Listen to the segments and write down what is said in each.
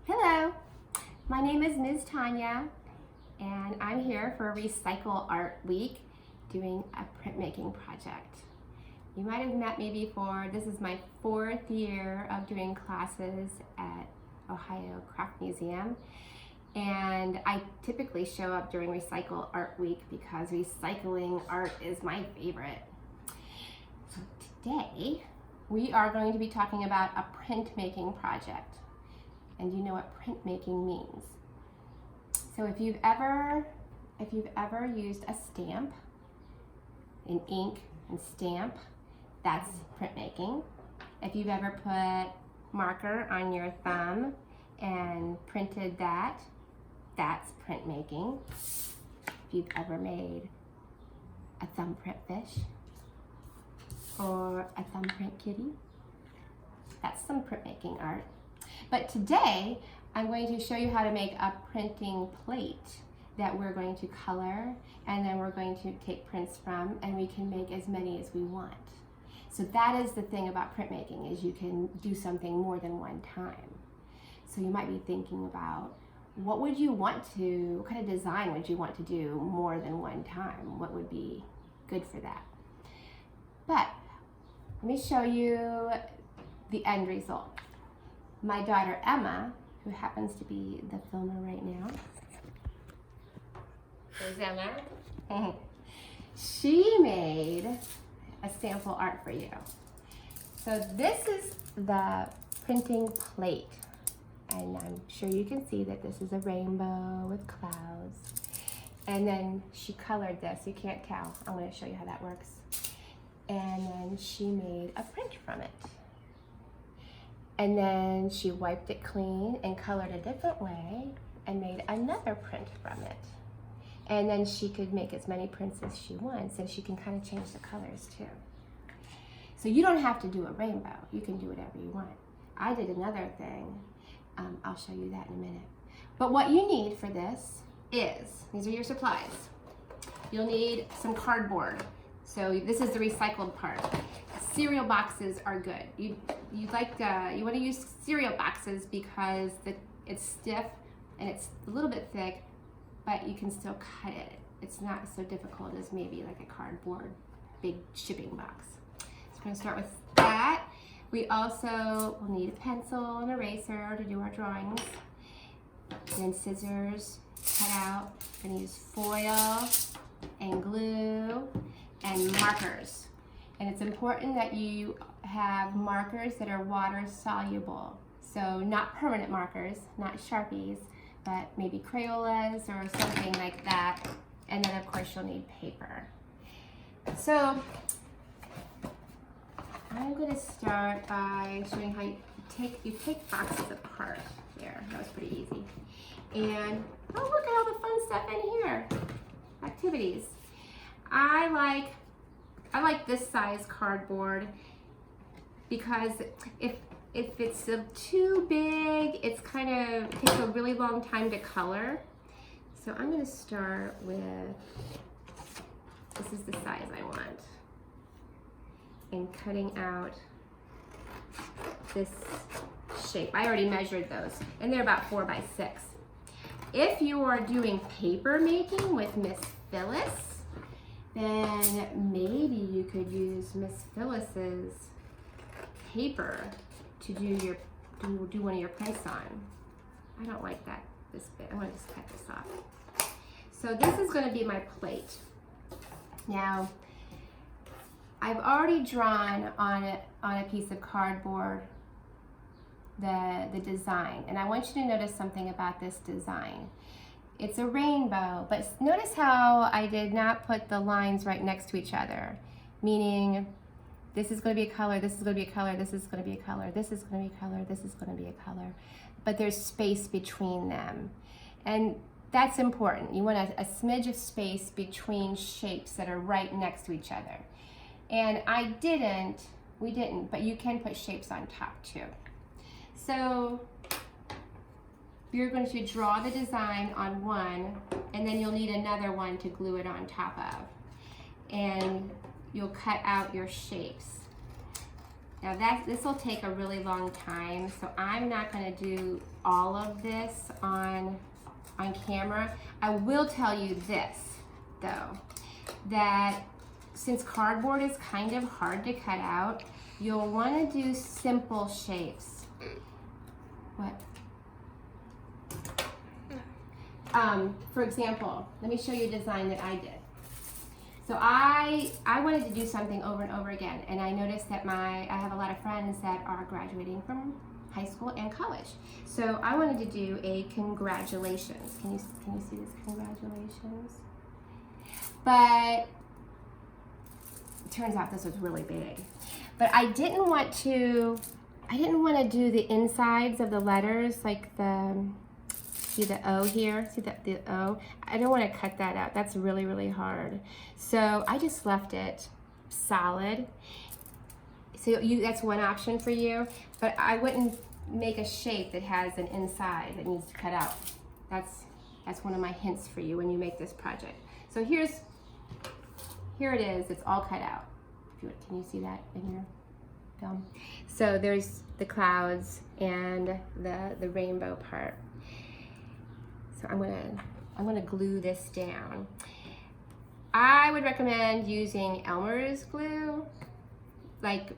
Hello, my name is Ms Tonya, and I'm here for Recyclart Week doing a printmaking project. You might have met me before. This is my 4th year of doing classes at Ohio Craft Museum, and I typically show up during Recyclart Week because recycling art is my favorite. So today we are going to be talking about a printmaking project. And you know what printmaking means. So if you've ever used a stamp, an ink and stamp, that's printmaking. If you've ever put marker on your thumb and printed that, that's printmaking. If you've ever made a thumbprint fish or a thumbprint kitty, that's some printmaking art. But today, I'm going to show you how to make a printing plate that we're going to color, and then we're going to take prints from, and we can make as many as we want. So that is the thing about printmaking, is you can do something more than one time. So you might be thinking about, what kind of design would you want to do more than one time? What would be good for that? But let me show you the end result. My daughter Emma, who happens to be the filmer right now, there's Emma. She made a sample art for you. So this is the printing plate, and I'm sure you can see that this is a rainbow with clouds. And then she colored this. You can't tell. I'm going to show you how that works. And then she made a print from it. And then she wiped it clean and colored a different way and made another print from it. And then she could make as many prints as she wants, and she can kind of change the colors too. So you don't have to do a rainbow. You can do whatever you want. I did another thing. I'll show you that in a minute. But what you need for this is, these are your supplies. You'll need some cardboard. So this is the recycled part. Cereal boxes are good. You want to use cereal boxes because it's stiff and it's a little bit thick, but you can still cut it. It's not so difficult as maybe like a cardboard big shipping box. So we're going to start with that. We also will need a pencil and eraser to do our drawings, and then scissors, cut out. We're going to use foil and glue and markers. And it's important that you have markers that are water soluble. So not permanent markers, not Sharpies, but maybe Crayolas or something like that. And then of course you'll need paper. So I'm going to start by showing how you take boxes apart. There, that was pretty easy. And oh, look at all the fun stuff in here. Activities. I like this size cardboard because if it's too big, it's kind of takes a really long time to color. So I'm going to start with, this is the size I want, and cutting out this shape. I already measured those, and they're about 4 by 6. If you are doing paper making with Miss Phyllis, then maybe you could use Miss Phyllis's paper to do one of your prints on. I don't like this bit. I want to just cut this off. So this is going to be my plate. Now, I've already drawn on a piece of cardboard the design, and I want you to notice something about this design. It's a rainbow, but notice how I did not put the lines right next to each other, meaning this is going to be a color, this is going to be a color, this is going to be a color, this is going to be a color, this is going to be a color, but there's space between them. And that's important. You want a smidge of space between shapes that are right next to each other. And we didn't, but you can put shapes on top too. So you're going to draw the design on one, and then you'll need another one to glue it on top of. And you'll cut out your shapes. Now this will take a really long time, so I'm not going to do all of this on camera. I will tell you this, though, that since cardboard is kind of hard to cut out, you'll want to do simple shapes. What? For example, let me show you a design that I did. So I wanted to do something over and over again, and I noticed that I have a lot of friends that are graduating from high school and college. So I wanted to do a congratulations. Can you see this? Congratulations. But it turns out this was really big. But I didn't want to do the insides of the letters, like see the O here? See the O? I don't want to cut that out. That's really, really hard. So I just left it solid. So that's one option for you, but I wouldn't make a shape that has an inside that needs to cut out. That's one of my hints for you when you make this project. So here it is. It's all cut out. Can you see that in your film? So there's the clouds and the rainbow part. So I'm gonna glue this down. I would recommend using Elmer's glue,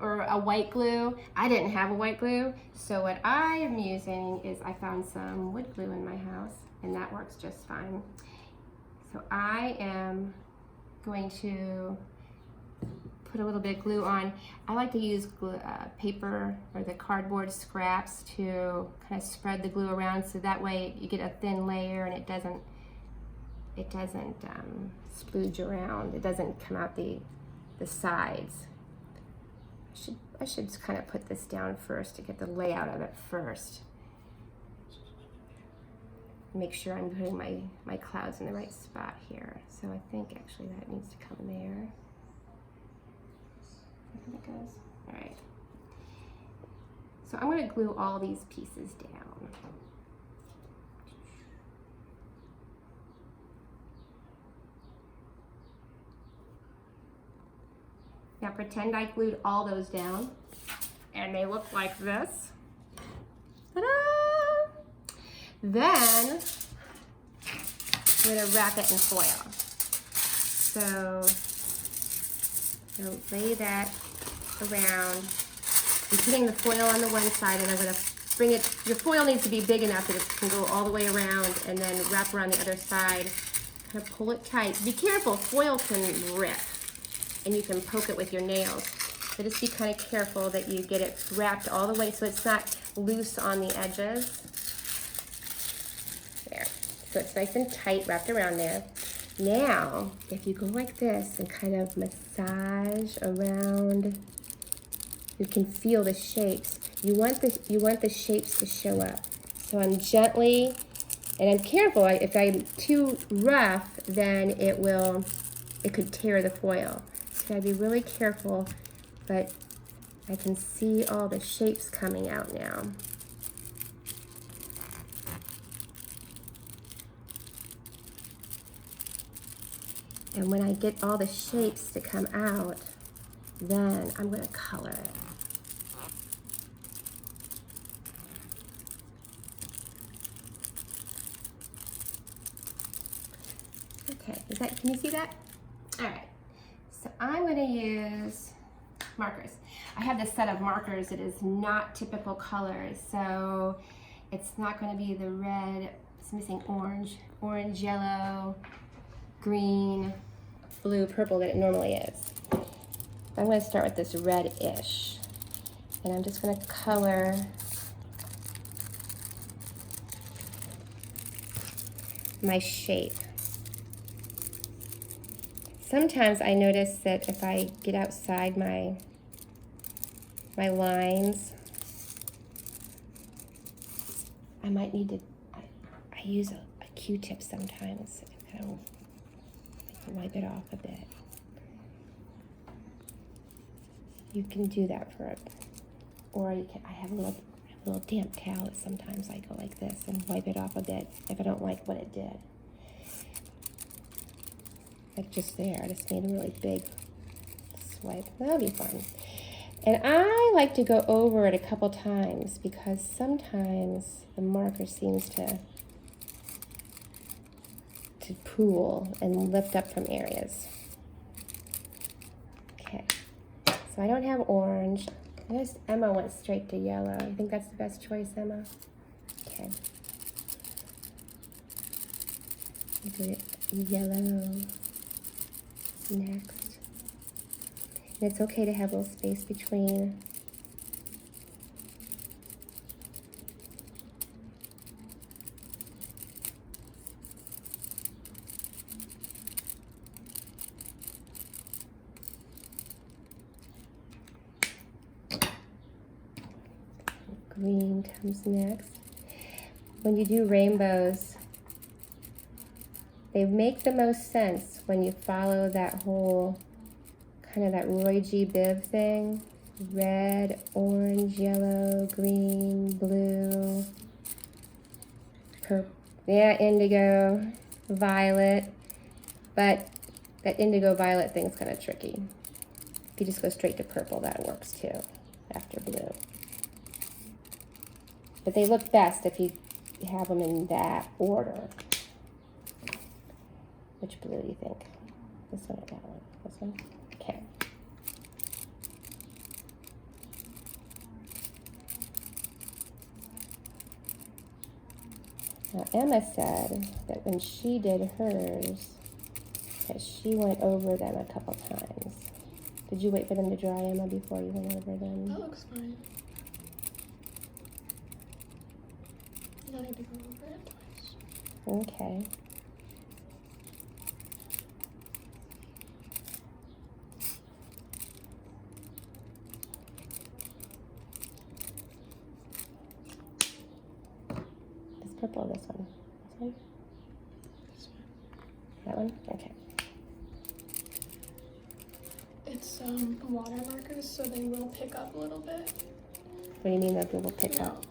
or a white glue. I didn't have a white glue, so what I am using is I found some wood glue in my house, and that works just fine. So I am going to put a little bit of glue on. I like to use paper or the cardboard scraps to kind of spread the glue around, so that way you get a thin layer and it doesn't splooge around. It doesn't come out the sides. I should kind of put this down first to get the layout of it first. Make sure I'm putting my clouds in the right spot here. So I think actually that needs to come there. There it goes. All right. So I'm going to glue all these pieces down. Now pretend I glued all those down, and they look like this. Ta-da! Then I'm going to wrap it in foil. So lay that around. I'm putting the foil on the one side, and I'm going to bring it. Your foil needs to be big enough that it can go all the way around, and then wrap around the other side. Kind of pull it tight. Be careful, foil can rip, and you can poke it with your nails. So just be kind of careful that you get it wrapped all the way so it's not loose on the edges. There. So it's nice and tight wrapped around there. Now, if you go like this and kind of massage around, you can feel the shapes. You want the shapes to show up. So I'm gently, and I'm careful. If I'm too rough, then it could tear the foil. So I'd be really careful, but I can see all the shapes coming out now. And when I get all the shapes to come out, then I'm going to color it. Okay, can you see that? All right, so I'm going to use markers. I have this set of markers that is not typical colors, so it's not going to be the red. It's missing orange, yellow, green, blue, purple that it normally is. I'm going to start with this red-ish, and I'm just going to color my shape. Sometimes I notice that if I get outside my lines, I might need to, I use a Q-tip sometimes. I don't wipe it off a bit. You can do that or you can, I have a little damp towel that sometimes I go like this and wipe it off a bit if I don't like what it did. Like just there, I just made a really big swipe. That'll be fun. And I like to go over it a couple times because sometimes the marker seems to pool and lift up from areas. Okay, so I don't have orange. I guess Emma went straight to yellow. I think that's the best choice, Emma. Okay. Do it yellow next. And it's okay to have a little space between. Green comes next. When you do rainbows, they make the most sense when you follow that whole kind of that Roy G. Biv thing. Red, orange, yellow, green, blue, purple, yeah, indigo, violet. But that indigo violet thing's kind of tricky. If you just go straight to purple, that works too, after blue. But they look best if you have them in that order. Which blue do you think? This one or that one? This one? Okay. Now Emma said that when she did hers, that she went over them a couple times. Did you wait for them to dry, Emma, before you went over them? That looks fine. You don't need to go over it twice. Okay. This purple, this one. This one? This one. That one? Okay. It's water markers, so they will pick up a little bit. What do you mean that will pick up?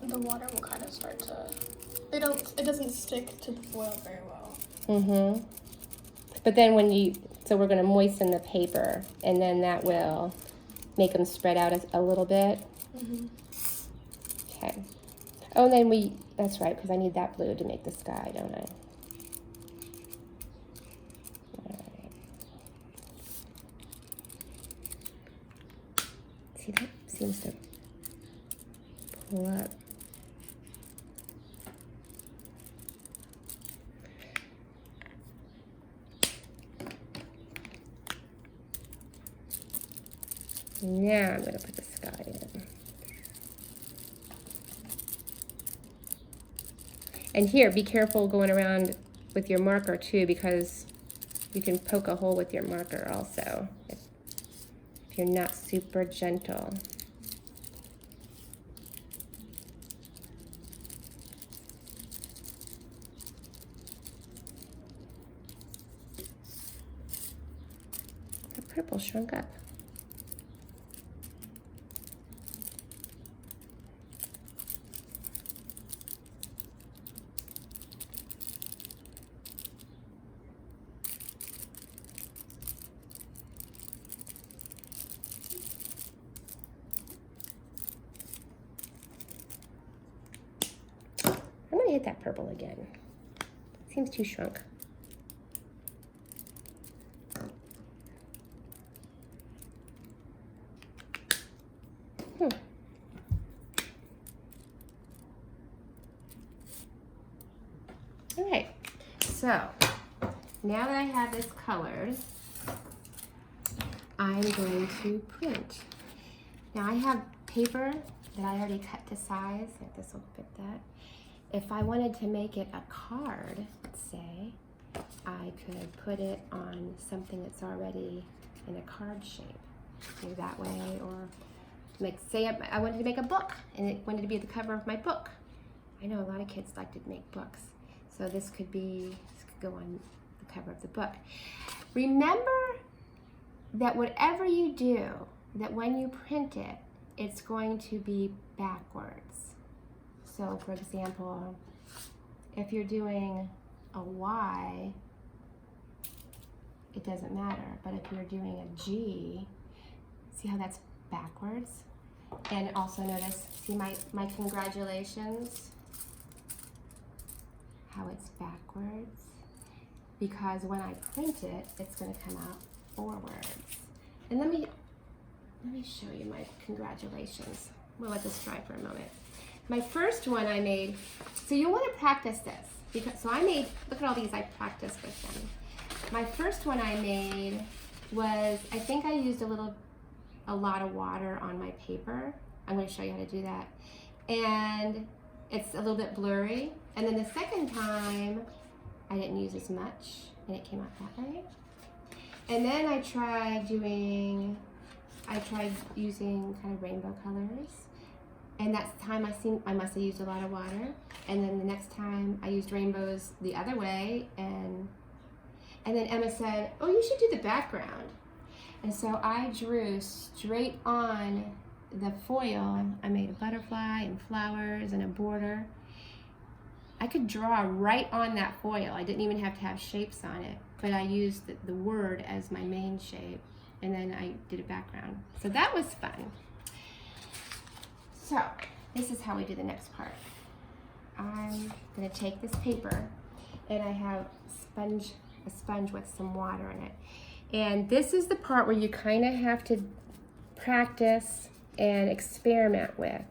The water will kind of start to. It doesn't stick to the foil very well. Mm-hmm. But then so we're going to moisten the paper, and then that will make them spread out a little bit. Mm-hmm. Okay. Oh, and then that's right, because I need that blue to make the sky, don't I? All right. See, that seems to pull up. Now I'm going to put the sky in. And here, be careful going around with your marker too, because you can poke a hole with your marker also if you're not super gentle. The purple shrunk up. I'm going to hit that purple again. Seems too shrunk. All right, so now that I have this colored, I'm going to print. Now I have paper that I already cut to size. If this will fit that. If I wanted to make it a card, let's say, I could put it on something that's already in a card shape. Maybe that way, or say I wanted to make a book and it wanted to be the cover of my book. I know a lot of kids like to make books. So this could go on the cover of the book. Remember that whatever you do, that when you print it, it's going to be backwards. So for example, if you're doing a Y, it doesn't matter. But if you're doing a G, see how that's backwards. And also notice, see my congratulations, how it's backwards. Because when I print it, it's going to come out forwards. And let me show you my congratulations. We'll let this dry for a moment. My first one I made, so you'll want to practice this. Because, so I made, look at all these I practiced with them. My first one I made was, I think I used a lot of water on my paper. I'm going to show you how to do that. And it's a little bit blurry. And then the second time, I didn't use as much, and it came out that way. And then I tried using kind of rainbow colors. And that time I must have used a lot of water. And then the next time I used rainbows the other way. And then Emma said, oh, you should do the background. And so I drew straight on the foil. I made a butterfly and flowers and a border. I could draw right on that foil. I didn't even have to have shapes on it, but I used the word as my main shape, and then I did a background. So that was fun. So this is how we do the next part. I'm gonna take this paper, and I have a sponge with some water in it. And this is the part where you kind of have to practice and experiment with,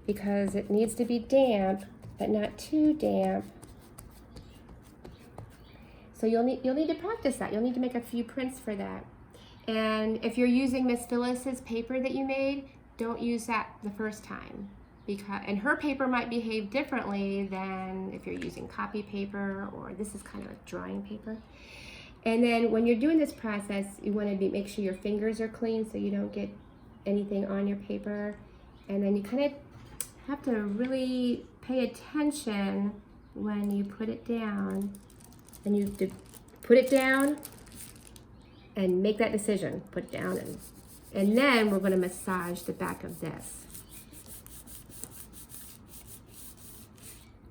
because it needs to be damp, but not too damp. So you'll need to practice that. You'll need to make a few prints for that. And if you're using Miss Phyllis's paper that you made, don't use that the first time, and her paper might behave differently than if you're using copy paper, or this is kind of like drawing paper. And then when you're doing this process, you want to make sure your fingers are clean so you don't get anything on your paper. And then you kind of have to really pay attention when you put it down. And you have to put it down and make that decision. Put it down, and then we're going to massage the back of this.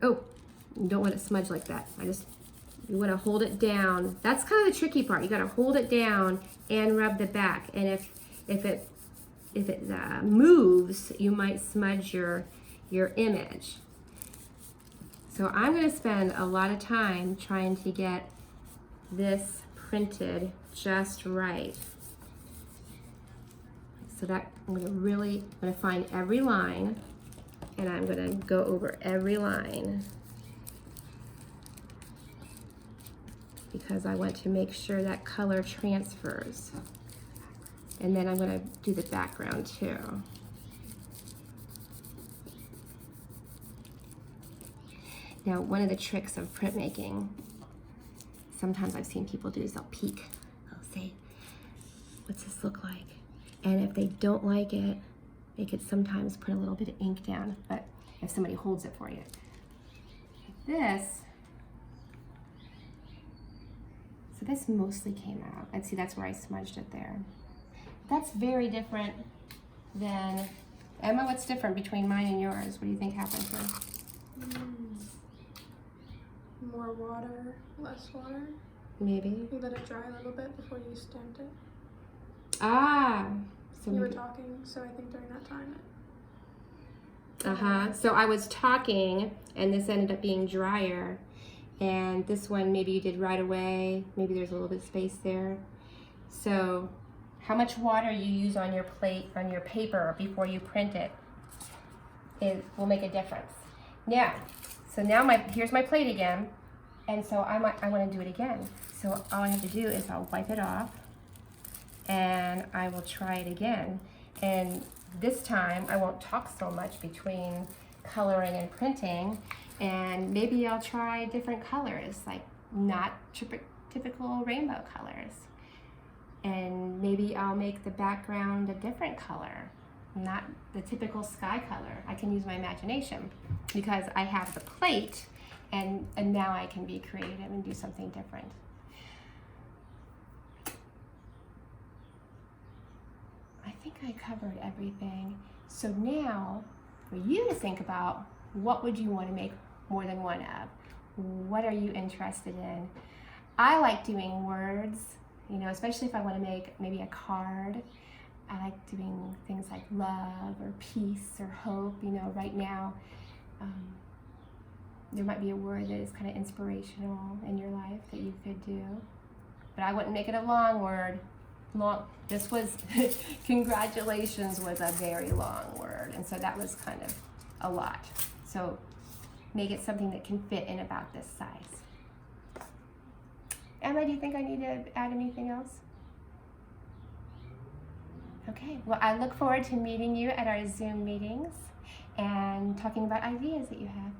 Oh, you don't want it smudged like that. You want to hold it down. That's kind of the tricky part. You got to hold it down and rub the back. And if it moves, you might smudge your image. So I'm going to spend a lot of time trying to get this printed just right. So that I'm going to find every line, and I'm going to go over every line, because I want to make sure that color transfers. And then I'm going to do the background too. Now, one of the tricks of printmaking, sometimes I've seen people do, is they'll peek. They'll say, what's this look like? And if they don't like it, they could sometimes put a little bit of ink down, but if somebody holds it for you. So this mostly came out. And see, that's where I smudged it there. That's very different than, Emma, what's different between mine and yours? What do you think happened here? More water, less water. Maybe. You let it dry a little bit before you stamped it. Ah. So you were talking, so I think during that time So I was talking, and this ended up being drier. And this one, maybe you did right away. Maybe there's a little bit of space there. So how much water you use on your plate, on your paper before you print it, will make a difference. Now, here's my plate again. And so I want to do it again. So all I have to do is I'll wipe it off, and I will try it again. And this time I won't talk so much between coloring and printing, and maybe I'll try different colors, like not typical rainbow colors. And maybe I'll make the background a different color, not the typical sky color. I can use my imagination because I have the plate, and now I can be creative and do something different. I think I covered everything. So now, for you to think about, what would you want to make more than one of? What are you interested in? I like doing words, especially if I want to make maybe a card. I like doing things like love or peace or hope. You know, right now, there might be a word that is kind of inspirational in your life that you could do. But I wouldn't make it a long word. This was, congratulations was a very long word. And so that was kind of a lot. So make it something that can fit in about this size. Emma, do you think I need to add anything else? Okay, well, I look forward to meeting you at our Zoom meetings and talking about ideas that you have.